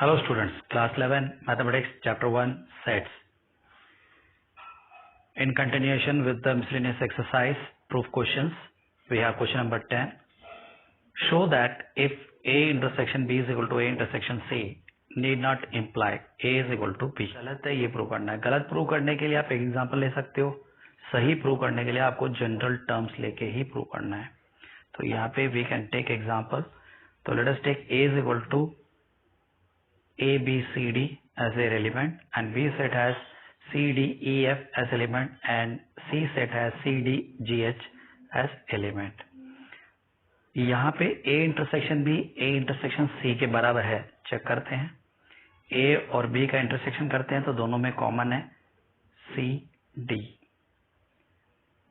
Hello students, class 11 mathematics chapter 1 sets. In continuation with the miscellaneous exercise proof questions, we have question number 10. Show that if A intersection B is equal to A intersection C need not imply A is equal to B. गलत है, ये prove करना है. गलत prove करने के लिए आप एक एग्जाम्पल ले सकते हो. सही प्रूव करने के लिए आपको जनरल टर्म्स लेके ही प्रूव करना है. तो यहाँ पे वी कैन टेक एग्जाम्पल. तो let us take A is equal to A, B, C, D as their element and B set has C, D, E, F as element and C set has C, D, G, H as element. यहाँ पे A intersection B A intersection C के बराबर है. Check करते हैं. A और B का intersection करते हैं तो दोनों में कॉमन है C, D.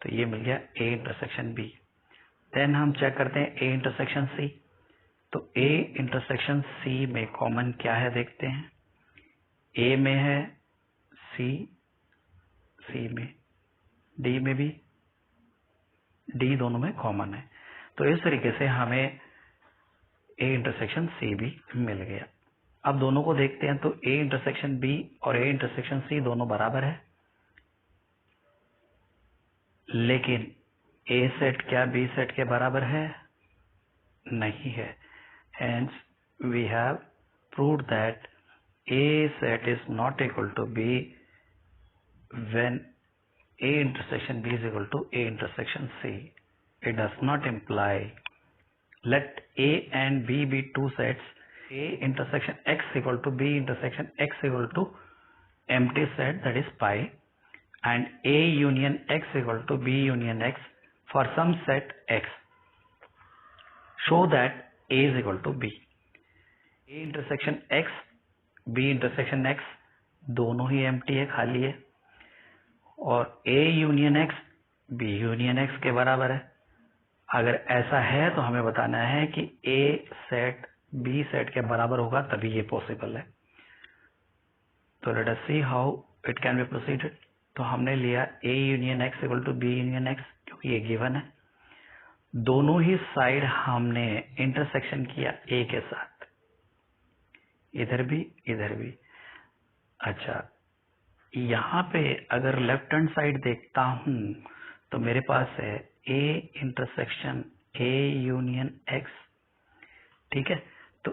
तो ये मिल गया A इंटरसेक्शन B. देन हम चेक करते हैं A इंटरसेक्शन C. तो A इंटरसेक्शन C में कॉमन क्या है देखते हैं. A में है C, C में D में भी D, दोनों में कॉमन है. तो इस तरीके से हमें A इंटरसेक्शन C भी मिल गया. अब दोनों को देखते हैं तो A इंटरसेक्शन B और A इंटरसेक्शन C दोनों बराबर है, लेकिन A सेट क्या B सेट के बराबर है? नहीं है. Hence, we have proved that A set is not equal to B when A intersection B is equal to A intersection C. It does not imply. Let A and B be two sets. A intersection X equal to B intersection X equal to empty set, that is pi, and A union X equal to B union X for some set X. Show that A is equal to B. A intersection X, B intersection X दोनों ही empty है, खाली है, और A union X B union X के बराबर है. अगर ऐसा है तो हमें बताना है कि A सेट B सेट के बराबर होगा, तभी ये पॉसिबल है. तो let us see how it can be proceeded. तो हमने लिया A union X equal to B union X क्योंकि ये गिवन है. दोनों ही साइड हमने इंटरसेक्शन किया A के साथ, इधर भी इधर भी. अच्छा, यहाँ पे अगर लेफ्ट हैंड साइड देखता हूं तो मेरे पास है A intersection A union X. ठीक है, तो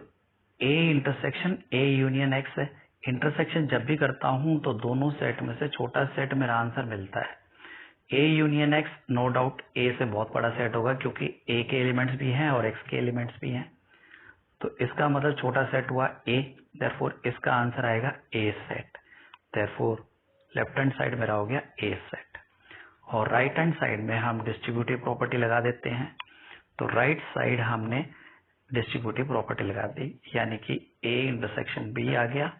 A intersection A union X है. इंटरसेक्शन जब भी करता हूं तो दोनों सेट में से छोटा सेट मेरा आंसर मिलता है. A union X no doubt A से बहुत बड़ा सेट होगा क्योंकि A के एलिमेंट्स भी हैं और X के एलिमेंट्स भी हैं. तो इसका मतलब छोटा सेट हुआ A, देयरफॉर इसका आंसर आएगा A set. Therefore left hand side मेरा हो गया A सेट. और राइट हैंड साइड में हम डिस्ट्रीब्यूटिव प्रॉपर्टी लगा देते हैं. तो राइट साइड हमने डिस्ट्रीब्यूटिव प्रॉपर्टी लगा दी, यानी कि A इंटरसेक्शन B आ गया,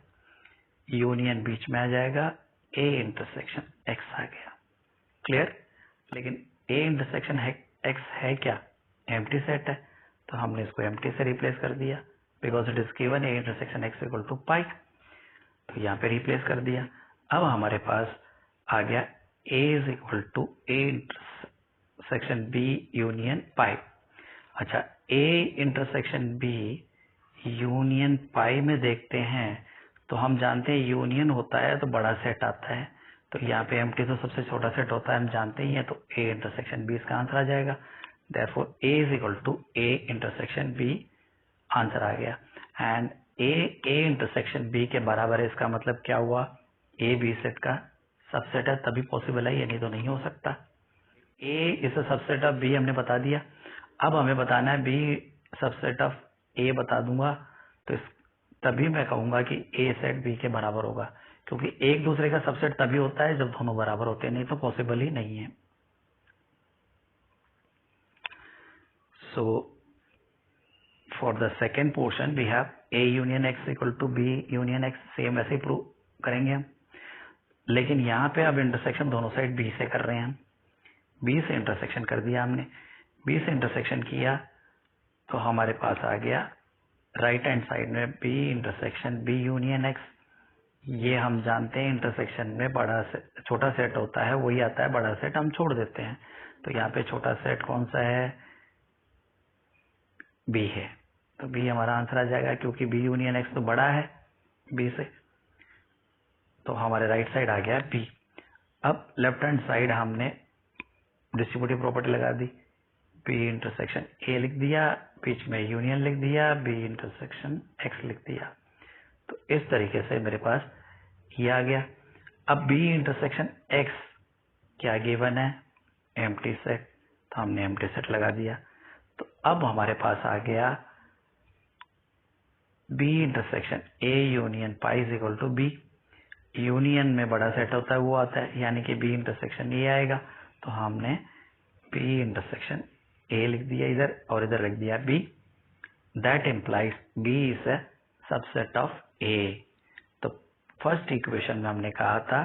यूनियन बीच में आ जाएगा, A इंटरसेक्शन X आ गया. क्लियर. लेकिन A इंटरसेक्शन X है क्या? एम्प्टी सेट है, तो हमने इसको एम्प्टी से रिप्लेस कर दिया because it is given A intersection X equal to pi. तो यहाँ पे रिप्लेस कर दिया. अब हमारे पास आ गया A is equal to A intersection B union pi. अच्छा, A intersection B union pi में देखते हैं तो हम जानते हैं यूनियन होता है तो बड़ा सेट आता है. तो यहाँ पे एम्प्टी तो सबसे छोटा सेट होता है, हम जानते ही हैं. तो A इंटरसेक्शन B इसका आंसर आ जाएगा. Therefore A is equal to A intersection B answer आ गया. एंड A इंटरसेक्शन B के बराबर है, इसका मतलब क्या हुआ? A B सेट का सबसेट है, तभी पॉसिबल है, ये नहीं तो नहीं हो सकता. A is a subset of B हमने बता दिया. अब हमें बताना है B सबसेट ऑफ A बता दूंगा तो तभी मैं कहूंगा कि A सेट B के बराबर होगा, क्योंकि एक दूसरे का सबसेट तभी होता है जब दोनों बराबर होते हैं, नहीं तो पॉसिबल ही नहीं है. So for the second portion we have A union X equal to B union X. Same ऐसे ही प्रूव करेंगे हम, लेकिन यहाँ पे अब इंटरसेक्शन दोनों साइड B से कर रहे हैं. हम B से इंटरसेक्शन कर दिया हमने. B से इंटरसेक्शन किया तो हमारे पास आ गया राइट हैंड साइड में B intersection B union X. ये हम जानते हैं इंटरसेक्शन में बड़ा से छोटा सेट होता है, वही आता है, बड़ा सेट हम छोड़ देते हैं. तो यहाँ पे छोटा सेट कौन सा है? B है. तो B हमारा आंसर आ जाएगा क्योंकि B यूनियन X तो बड़ा है. बी से, तो हमारे राइट साइड आ गया बी। अब लेफ्ट हैंड साइड हमने डिस्ट्रीब्यूटिव प्रॉपर्टी लगा दी, बी इंटरसेक्शन ए लिख दिया, बीच में यूनियन लिख दिया, बी इंटरसेक्शन एक्स लिख दिया। तो इस तरीके से मेरे पास ये आ गया। अब बी इंटरसेक्शन एक्स क्या गिवन है, एम्प्टी सेट, तो हमने एम्प्टी सेट लगा दिया। तो अब हमारे पास आ गया B intersection A union phi is equal to B. Union में बड़ा सेट होता है वो आता है, यानी कि बी इंटरसेक्शन ए आएगा। तो हमने बी इंटरसेक्शन ए लिख दिया इधर और इधर लिख दिया B. That implies B is a subset of A. तो फर्स्ट इक्वेशन में हमने कहा था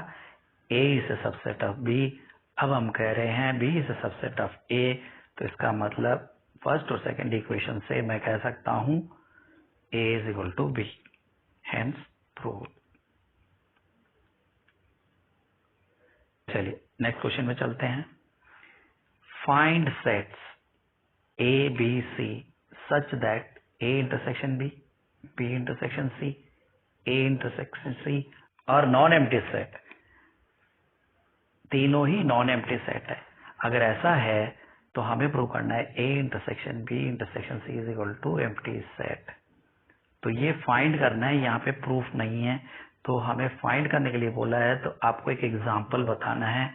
A is a subset of B, अब हम कह रहे हैं B is a subset of A. तो इसका मतलब फर्स्ट और सेकंड इक्वेशन से मैं कह सकता हूं A is equal to B, hence proved. चलिए नेक्स्ट क्वेश्चन में चलते हैं। Find sets A B C such that A intersection B, B intersection C, A intersection C और नॉन एम्प्टी सेट, तीनों ही नॉन एम्प्टी सेट है। अगर ऐसा है तो हमें प्रूव करना है A intersection B intersection C is equal to empty set. तो ये फाइंड करना है, यहाँ पे प्रूफ नहीं है। तो हमें फाइंड करने के लिए बोला है, तो आपको एक एग्जांपल बताना है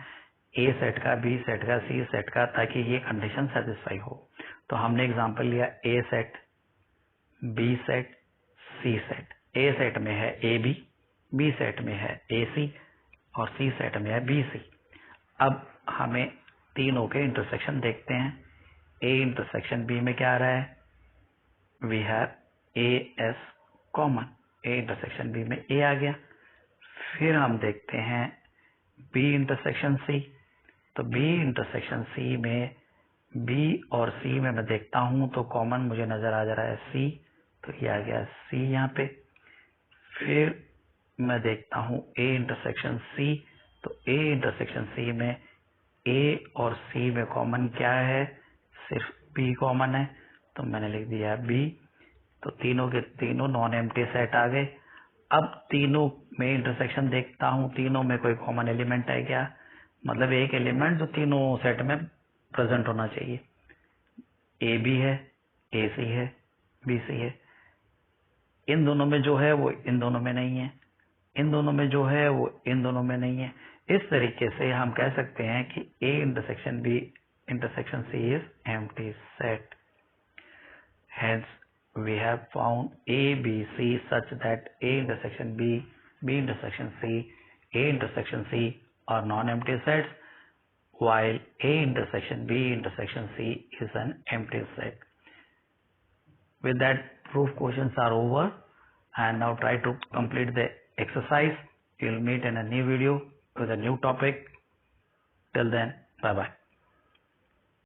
ए सेट का, बी सेट का, सी सेट का, ताकि ये कंडीशन सेटिस्फाई हो। तो हमने एग्जांपल लिया ए सेट, बी सेट, सी सेट। ए सेट में है ए बी सेट में है ए सी और सी सेट में है बी सी। अब हमें तीनों के इंटरसेक्शन देखते हैं। ए इंटरसेक्शन बी में क्या आ रहा है, we have A as common, A intersection B में ए आ गया। फिर हम देखते हैं बी इंटरसेक्शन सी, तो बी इंटरसेक्शन सी में बी और सी में मैं देखता हूं तो कॉमन मुझे नजर आ जा रहा है सी, तो ये आ गया सी यहाँ पे। फिर मैं देखता हूं ए इंटरसेक्शन सी, तो ए इंटरसेक्शन सी में ए और सी में कॉमन क्या है, सिर्फ बी कॉमन है, तो मैंने लिख दिया बी। तो तीनों के तीनों नॉन एम्प्टी सेट आ गए। अब तीनों में इंटरसेक्शन देखता हूं, तीनों में कोई कॉमन एलिमेंट है क्या, मतलब एक एलिमेंट जो तीनों सेट में प्रेजेंट होना चाहिए। ए बी है, ए सी है, बी सी है। इन दोनों में जो है वो इन दोनों में नहीं है, इन दोनों में जो है वो इन दोनों में नहीं है। इस तरीके से हम कह सकते हैं कि A intersection B intersection C is empty set. Hence, we have found A, B, C such that A intersection B, B intersection C, A intersection C are non-empty sets, while A intersection B intersection C is an empty set. With that, proof questions are over, and now try to complete the exercise. We'll meet in a new video with a new topic. Till then, bye bye.